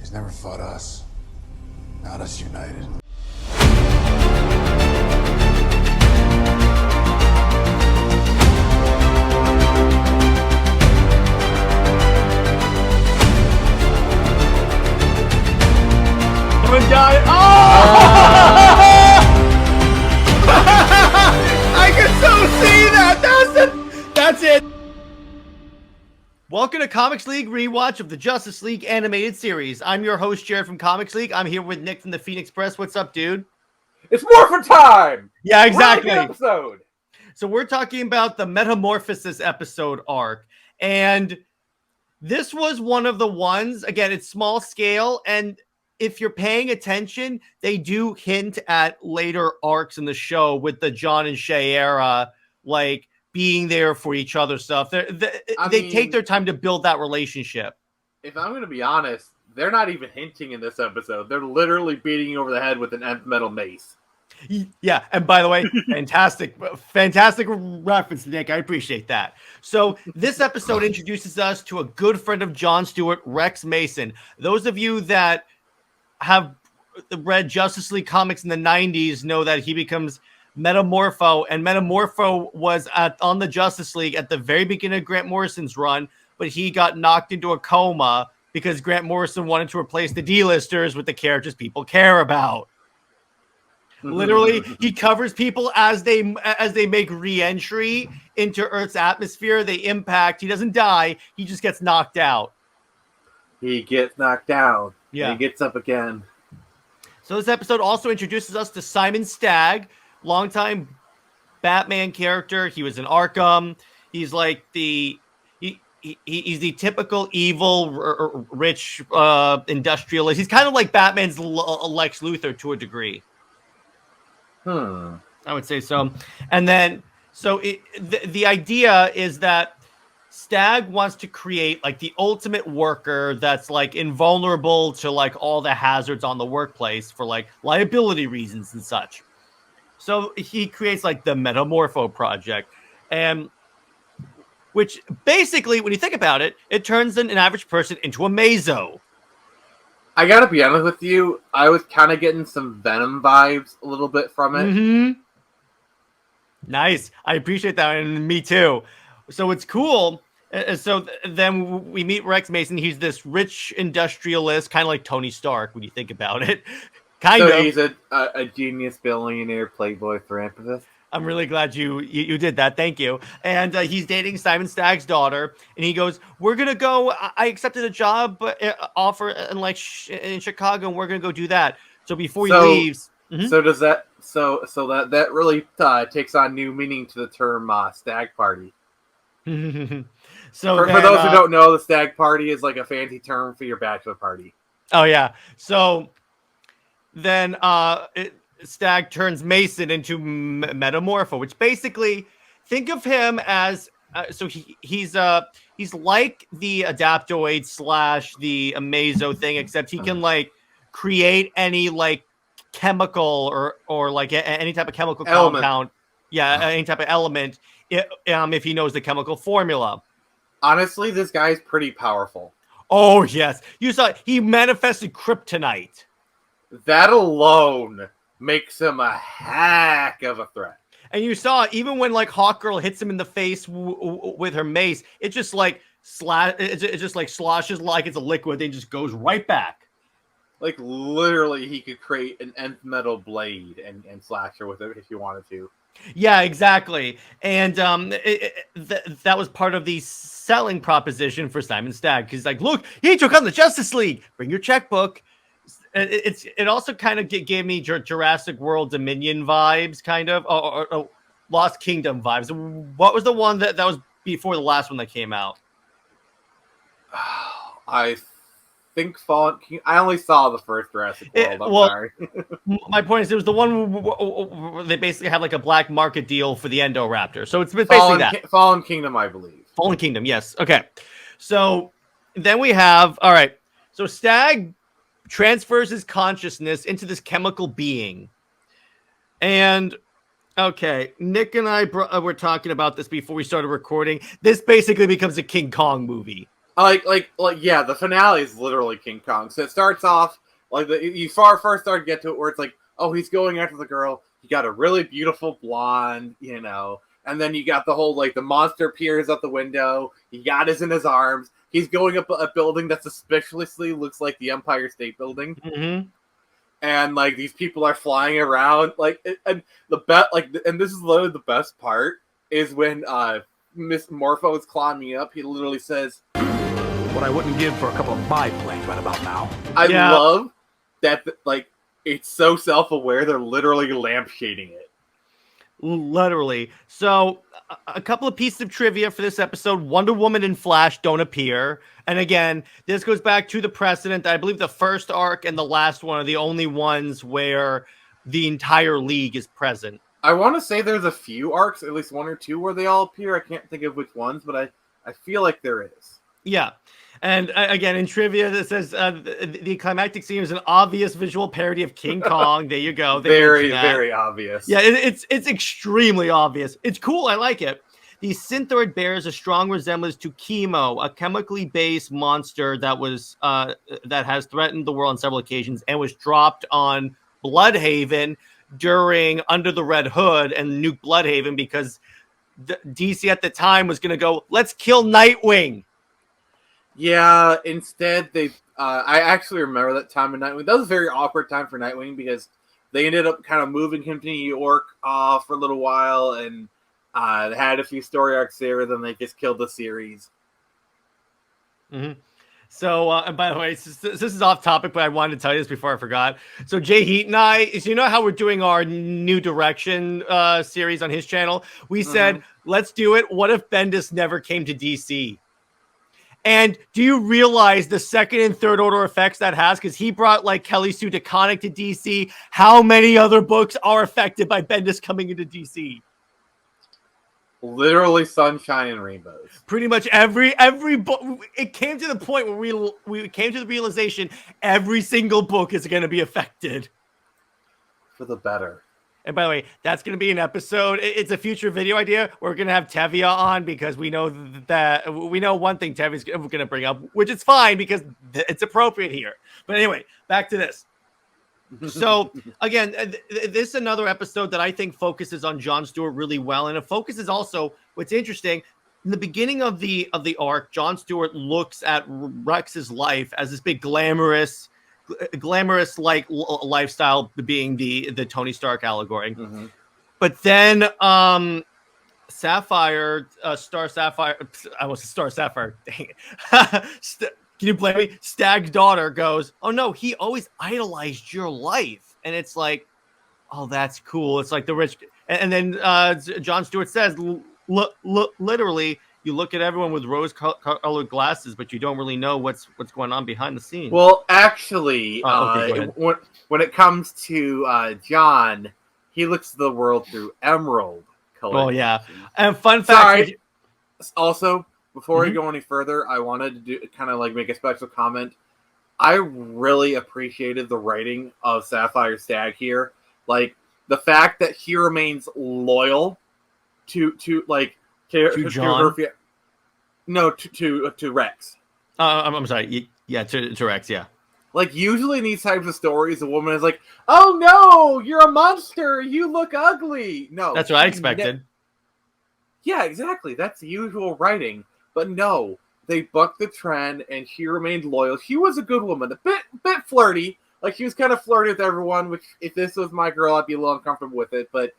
He's never fought us. Not us united. Oh! I can so see that. That's it. Welcome to Comics League Rewatch of the Justice League animated series. I'm your host, Jared from Comics League. I'm here with Nick from the Phoenix Press. What's up, dude? It's Morphin time! Yeah, exactly. Really good episode. So we're talking about the Metamorphosis episode arc. And this was one of the ones, again, it's small scale. And if you're paying attention, they do hint at later arcs in the show with the John and Shay era, like being there for each other stuff. They take their time to build that relationship. If I'm going to be honest, they're not even hinting in this episode. They're literally beating you over the head with an nth metal mace. Yeah, and by the way, fantastic reference, Nick. I appreciate that. So this episode introduces us to a good friend of Jon Stewart, Rex Mason. Those of you that have read Justice League comics in the 90s know that he becomes Metamorpho, and Metamorpho was on the Justice League at the very beginning of Grant Morrison's run, but he got knocked into a coma because Grant Morrison wanted to replace the D-listers with the characters people care about. Literally, he covers people as they make re-entry into Earth's atmosphere. They impact. He doesn't die. He just gets knocked out. He gets knocked down. Yeah. And he gets up again. So this episode also introduces us to Simon Stagg, longtime Batman character. He was in Arkham. He's like he's the typical evil, rich industrialist. He's kind of like Batman's Lex Luthor to a degree. I would say so. And then, so the idea is that Stagg wants to create like the ultimate worker that's like invulnerable to like all the hazards on the workplace for like liability reasons and such. So he creates like the Metamorpho project, and which basically, when you think about it, it turns an average person into a Mazo. I gotta be honest with you, I was kind of getting some Venom vibes a little bit from it. Mm-hmm. Nice. I appreciate that, and me too. So it's cool. So then we meet Rex Mason. He's this rich industrialist, kind of like Tony Stark when you think about it. Kind of. He's a genius billionaire playboy philanthropist. I'm really glad you did that. Thank you. And he's dating Simon Stagg's daughter, and he goes, "We're gonna go. I accepted a job offer in Chicago, and we're gonna go do that." So before he leaves, so does that? So that really takes on new meaning to the term Stag Party. So for those who don't know, the Stag Party is like a fancy term for your bachelor party. Oh yeah. So then Stagg turns Mason into Metamorpho, which basically, think of him as he's like the Adaptoid / the Amazo thing, except he can like create any like chemical or like any type of chemical compound. Yeah, any type of element if he knows the chemical formula. Honestly, this guy's pretty powerful. Oh yes, you saw he manifested kryptonite. That alone makes him a heck of a threat. And you saw even when like Hawkgirl hits him in the face with her mace, it just like it just like sloshes like it's a liquid, then just goes right back. Like literally, he could create an nth metal blade and slash her with it if you wanted to. Yeah, exactly. And that was part of the selling proposition for Simon Stagg, because like, look, he took on the Justice League. Bring your checkbook. It also kind of gave me Jurassic World Dominion vibes, kind of, or Lost Kingdom vibes. What was the one that was before the last one that came out? I think Fallen King. I only saw the first Jurassic World. Sorry. My point is, it was the one where they basically had like a black market deal for the Endoraptor. So it's basically that. Fallen Kingdom, I believe. Fallen Kingdom, yes. Okay. So then we have, all right. So Stagg transfers his consciousness into this chemical being. And, okay, Nick and I were talking about this before we started recording. This basically becomes a King Kong movie. Yeah, the finale is literally King Kong. So it starts off like you first start to get to it where it's like, oh, he's going after the girl. He got a really beautiful blonde, and then you got the whole like the monster appears out the window. He got his in his arms. He's going up a building that suspiciously looks like the Empire State Building, and like these people are flying around. And this is literally the best part is when Miss Morpho is climbing up. He literally says, "What I wouldn't give for a couple of biplanes right about now." I love that. It's so self-aware. They're literally lampshading it. Literally. So, a couple of pieces of trivia for this episode. Wonder Woman and Flash don't appear. And again, this goes back to the precedent. I believe the first arc and the last one are the only ones where the entire league is present. I want to say there's a few arcs, at least one or two, where they all appear. I can't think of which ones, but I feel like there is. Yeah. And again, in trivia, it says the climactic scene is an obvious visual parody of King Kong. There you go. Very, very obvious. Yeah, it's extremely obvious. It's cool. I like it. The synthoid bears a strong resemblance to Chemo, a chemically based monster that was that has threatened the world on several occasions and was dropped on Bloodhaven during Under the Red Hood and Nuke Bloodhaven because DC at the time was going to go, let's kill Nightwing. Yeah, instead they I actually remember that time in Nightwing. That was a very awkward time for Nightwing because they ended up kind of moving him to New York for a little while and had a few story arcs there, then they just killed the series. So, and by the way, this is off topic, but I wanted to tell you this before I forgot. So Jay Heat and I, so you know how we're doing our New Direction series on his channel? We said, let's do it. What if Bendis never came to DC? And do you realize the second and third order effects that has? Because he brought like Kelly Sue DeConnick to DC. How many other books are affected by Bendis coming into DC? Literally sunshine and rainbows. Pretty much every book. It came to the point where we came to the realization every single book is going to be affected. For the better. And by the way, that's going to be an episode. It's a future video idea. We're going to have Tevia on because we know that we know one thing Tevia's going to bring up, which is fine because it's appropriate here. But anyway, back to this. So again, this is another episode that I think focuses on Jon Stewart really well. And it focuses also, what's interesting, in the beginning of the arc, Jon Stewart looks at Rex's life as this big glamorous like lifestyle, being the Tony Stark allegory. But then Sapphire, Star Sapphire, I was Star Sapphire, dang it. Can you blame me? Stagg's daughter goes, oh no, he always idolized your life. And it's like, oh, that's cool. It's like the rich. And then Jon Stewart says, literally, you look at everyone with rose-colored glasses, but you don't really know what's going on behind the scenes. Well, actually, okay, when it comes to John, he looks at the world through emerald color. Oh, yeah. And fun fact. Also, before we go any further, I wanted to do kind of like make a special comment. I really appreciated the writing of Sapphire Stagg here. Like, the fact that he remains loyal to John? To Rex. I'm sorry. Yeah, to Rex, yeah. Like, usually in these types of stories, a woman is like, oh no, you're a monster, you look ugly. No. That's what I expected. Yeah, exactly. That's the usual writing. But no, they bucked the trend, and she remained loyal. She was a good woman. A bit flirty. Like, she was kind of flirty with everyone, which, if this was my girl, I'd be a little uncomfortable with it. But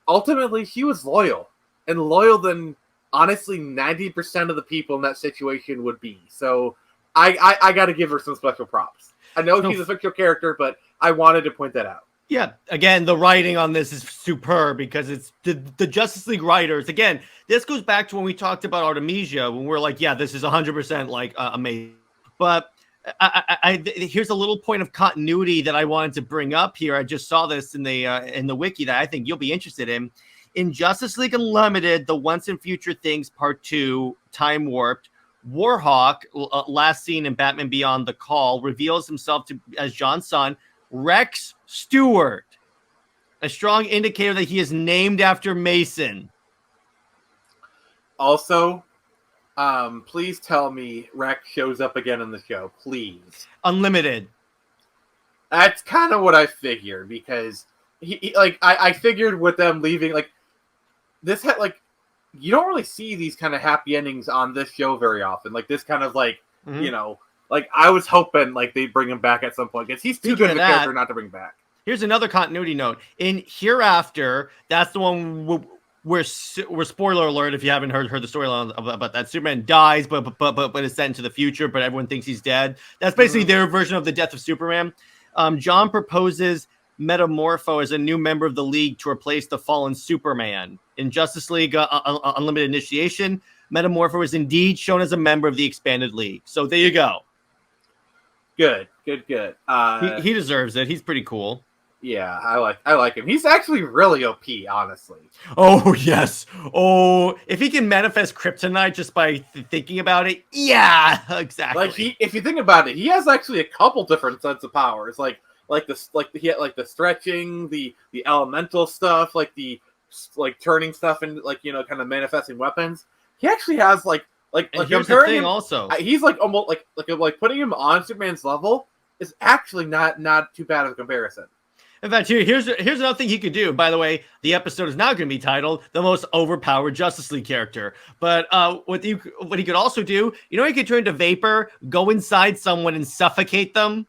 ultimately, she was loyal. And loyal than, honestly, 90% of the people in that situation would be. So, I got to give her some special props. I know she's a fictional character, but I wanted to point that out. Yeah, again, the writing on this is superb because it's the Justice League writers. Again, this goes back to when we talked about Artemisia, when we're like, yeah, this is 100% like amazing. But here's a little point of continuity that I wanted to bring up here. I just saw this in the wiki that I think you'll be interested in. In Justice League Unlimited, the Once and Future Things Part 2, Time Warped, Warhawk, last seen in Batman Beyond the Call, reveals himself as John's son, Rex Stewart, a strong indicator that he is named after Mason. Also, Please tell me Rex shows up again in the show, please. Unlimited. That's kind of what I figured, because I figured with them leaving, like, this had, like, you don't really see these kind of happy endings on this show very often. Like, this kind of, like, you know, like, I was hoping, like, they'd bring him back at some point, because he's too good of a character not to bring back. Here's another continuity note. In Hereafter, that's the one where spoiler alert if you haven't heard the storyline about that. Superman dies, but is sent into the future, but everyone thinks he's dead. That's basically their version of the death of Superman. John proposes Metamorpho as a new member of the League to replace the fallen Superman. In Justice League Unlimited Initiation, Metamorpho is indeed shown as a member of the expanded League. So there you go. Good. He deserves it. He's pretty cool. Yeah, I like him. He's actually really OP, honestly. Oh, yes. Oh, if he can manifest kryptonite just by thinking about it, yeah, exactly. Like, if you think about it, he has actually a couple different sets of powers. He had the stretching, the elemental stuff, the turning stuff and kind of manifesting weapons. He actually has here's the thing also. He's almost like putting him on Superman's level is actually not too bad of a comparison. In fact, here's another thing he could do. By the way, the episode is now going to be titled "The Most Overpowered Justice League Character." But what he could also do, he could turn into vapor, go inside someone, and suffocate them.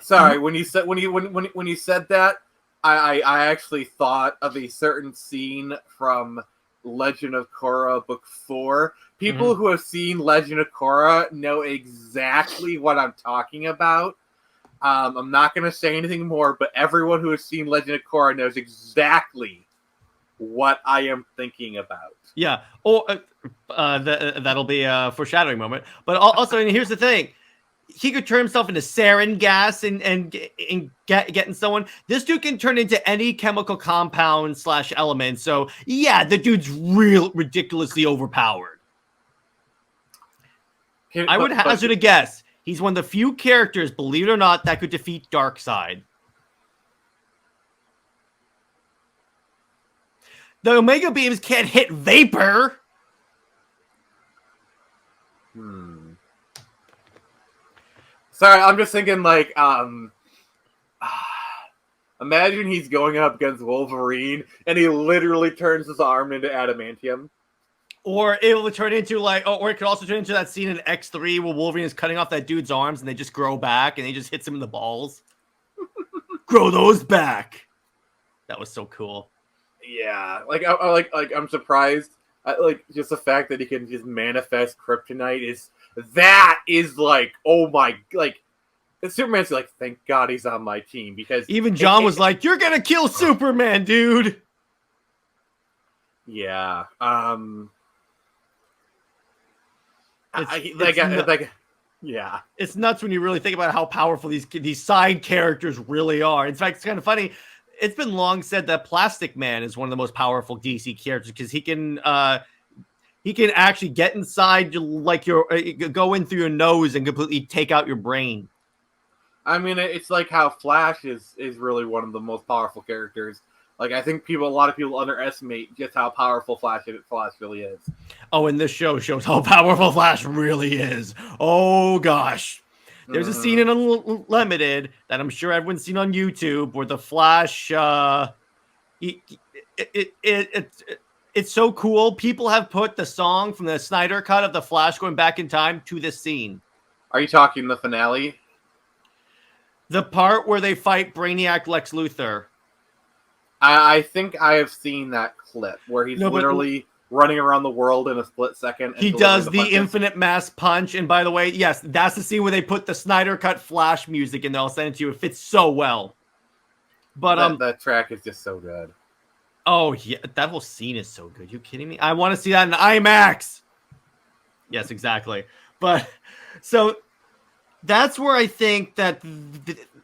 Sorry, when you said that, I actually thought of a certain scene from Legend of Korra Book 4. People who have seen Legend of Korra know exactly what I'm talking about. I'm not going to say anything more, but everyone who has seen Legend of Korra knows exactly what I am thinking about. Yeah. Oh, that'll be a foreshadowing moment. But also, and here's the thing. He could turn himself into sarin gas and getting someone. This dude can turn into any chemical compound / element. So, yeah, the dude's ridiculously overpowered. I would hazard a guess. He's one of the few characters, believe it or not, that could defeat Darkseid. The Omega Beams can't hit Vapor. Sorry, I'm just thinking imagine he's going up against Wolverine and he literally turns his arm into adamantium. Or it will turn into or it could also turn into that scene in X3 where Wolverine is cutting off that dude's arms and they just grow back and he just hits him in the balls. Grow those back. That was so cool. Yeah, I'm surprised. Just the fact that he can just manifest kryptonite is oh my, Superman's thank God he's on my team, because even John was like, you're gonna kill Superman, dude. Yeah. Yeah. It's nuts when you really think about how powerful these side characters really are. In fact, it's kind of funny. It's been long said that Plastic Man is one of the most powerful DC characters because he can actually get inside go in through your nose and completely take out your brain. I mean, it's like how Flash is really one of the most powerful characters. I think a lot of people underestimate just how powerful Flash really is. Oh, and this show shows how powerful Flash really is. Oh gosh. There's a scene in Unlimited that I'm sure everyone's seen on YouTube where the Flash, it's so cool. People have put the song from the Snyder cut of the Flash going back in time to this scene. Are you talking the finale? The part where they fight Brainiac Lex Luthor. I think I have seen that clip where he's literally running around the world in a split second. He does the infinite mass punch. And by the way, yes, that's the scene where they put the Snyder cut Flash music and they'll send it to you. It fits so well. But that track is just so good. Oh yeah, that whole scene is so good. You kidding me? I want to see that in IMAX. Yes, exactly. But so that's where I think that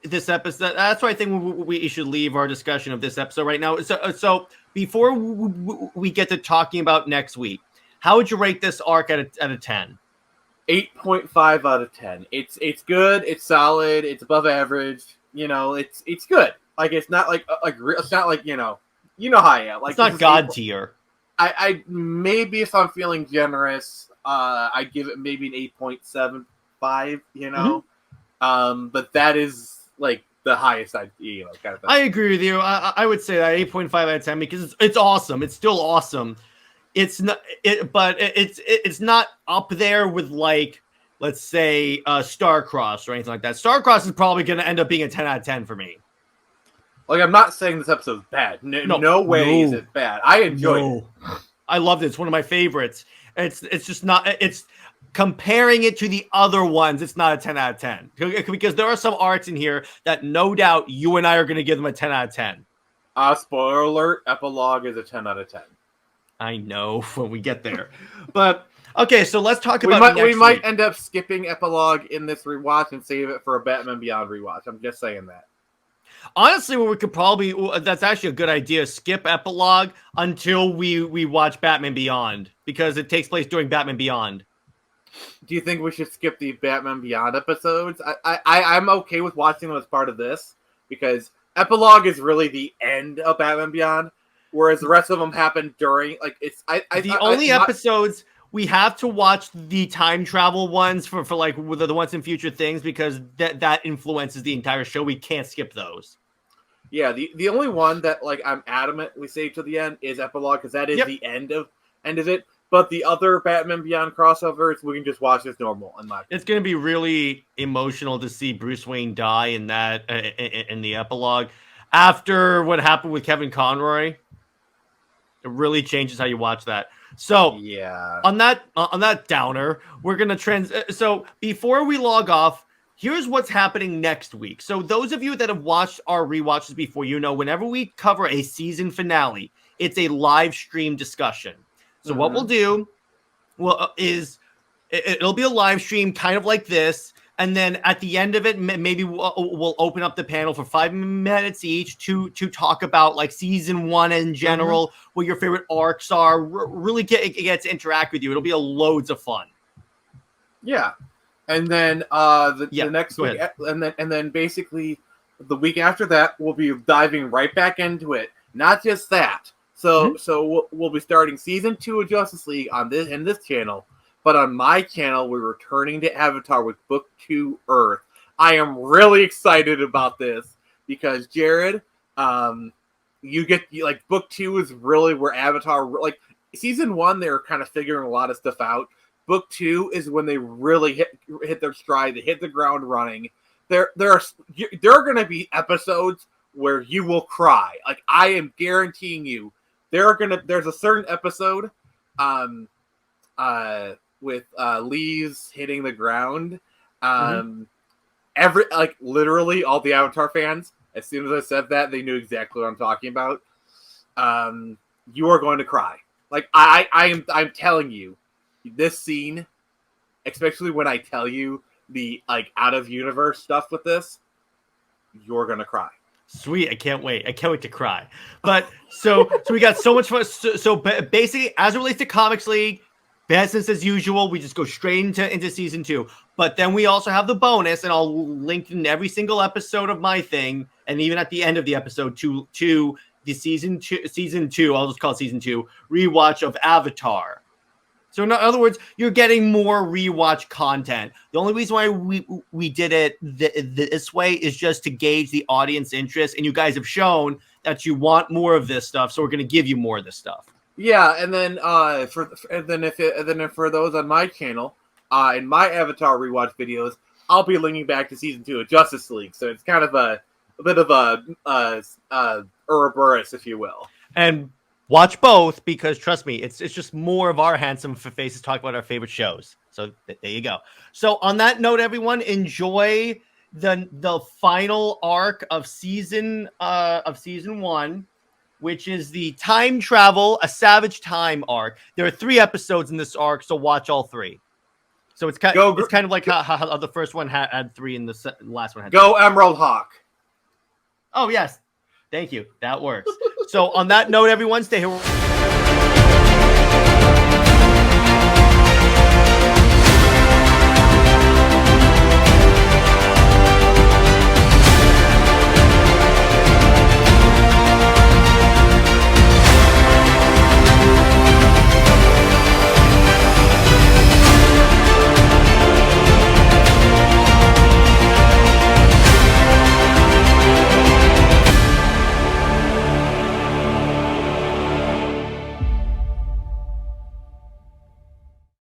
this episode. That's where I think we should leave our discussion of this episode right now. So before we get to talking about next week, how would you rate this arc out of 10? 8.5 out of 10. It's good. It's solid. It's above average. It's good. It's not it's not how I am. It's not God tier. I maybe if I'm feeling generous, I give it maybe an 8.75. But that is like the highest kind of thing. I agree with you. I would say that 8.5 out of 10 because it's awesome. It's still awesome. It's not but it's not up there with like, let's say, Starcross or anything like that. Starcross is probably going to end up being a 10 out of 10 for me. Like, I'm not saying this episode's bad. No way is it bad. I enjoyed it. I loved it. It's one of my favorites. It's just not. It's comparing it to the other ones. It's not a 10 out of 10 because there are some arcs in here that no doubt you and I are going to give them a 10 out of 10. Spoiler alert: Epilogue is a 10 out of 10. I know when we get there, but okay. So let's talk about. We might end up skipping Epilogue in this rewatch and save it for a Batman Beyond rewatch. I'm just saying that. Honestly, what we could probably, that's actually a good idea. Skip Epilogue until we watch Batman Beyond because it takes place during Batman Beyond. Do you think we should skip the Batman Beyond episodes? I'm okay with watching them as part of this because Epilogue is really the end of Batman Beyond, whereas the rest of them happen during, like, it's the only episodes we have to watch the time travel ones for like the ones in Future Things because that influences the entire show. We can't skip those. Yeah, the only one that like I'm adamant we save to the end is Epilogue because that is the end of it. But the other Batman Beyond crossovers we can just watch as normal. It's going to be really emotional to see Bruce Wayne die in that in the epilogue after what happened with Kevin Conroy. It really changes how you watch that. So yeah, on that downer, we're gonna So before we log off, here's what's happening next week. So those of you that have watched our rewatches before, whenever we cover a season finale, it's a live stream discussion. So what we'll do, is it'll be a live stream, kind of like this. And then at the end of it, maybe we'll open up the panel for 5 minutes each to talk about like season 1 in general, what your favorite arcs are. Really get to interact with you. It'll be loads of fun. Yeah, and then the next week, and then basically the week after that, we'll be diving right back into it. Not just that. So we'll be starting season 2 of Justice League in this channel. But on my channel, we're returning to Avatar with Book 2 Earth. I am really excited about this because, Jared, Book 2 is really where Avatar, like, season 1, they were kind of figuring a lot of stuff out. Book 2 is when they really hit their stride. They hit the ground running. There are going to be episodes where you will cry. Like, I am guaranteeing you. There's a certain episode, with leaves hitting the ground. Literally all the Avatar fans, as soon as I said that, they knew exactly what I'm talking about. You are going to cry. Like, I'm telling you, this scene, especially when I tell you the like out of universe stuff with this, you're gonna cry. Sweet, I can't wait. I can't wait to cry. But so we got so much fun. So basically, as it relates to Comics League, business as usual, we just go straight into season 2. But then we also have the bonus, and I'll link in every single episode of my thing, and even at the end of the episode to the season 2. I'll just call it season 2 rewatch of Avatar. So in other words, you're getting more rewatch content. The only reason why we did it this way is just to gauge the audience interest, and you guys have shown that you want more of this stuff, so we're going to give you more of this stuff. Yeah, and then for those on my channel, in my Avatar rewatch videos, I'll be linking back to season 2 of Justice League. So it's kind of a bit of a Ouroboros, if you will. And watch both because trust me, it's just more of our handsome faces talk about our favorite shows. So there you go. So on that note, everyone, enjoy the final arc of season 1. Which is the time travel, A Savage Time arc. There are 3 episodes in this arc, so watch all 3. So it's kind of like how the first one had 3 and the last one had 3. Go Emerald Hawk. Oh, yes. Thank you. That works. So on that note, everyone, stay here.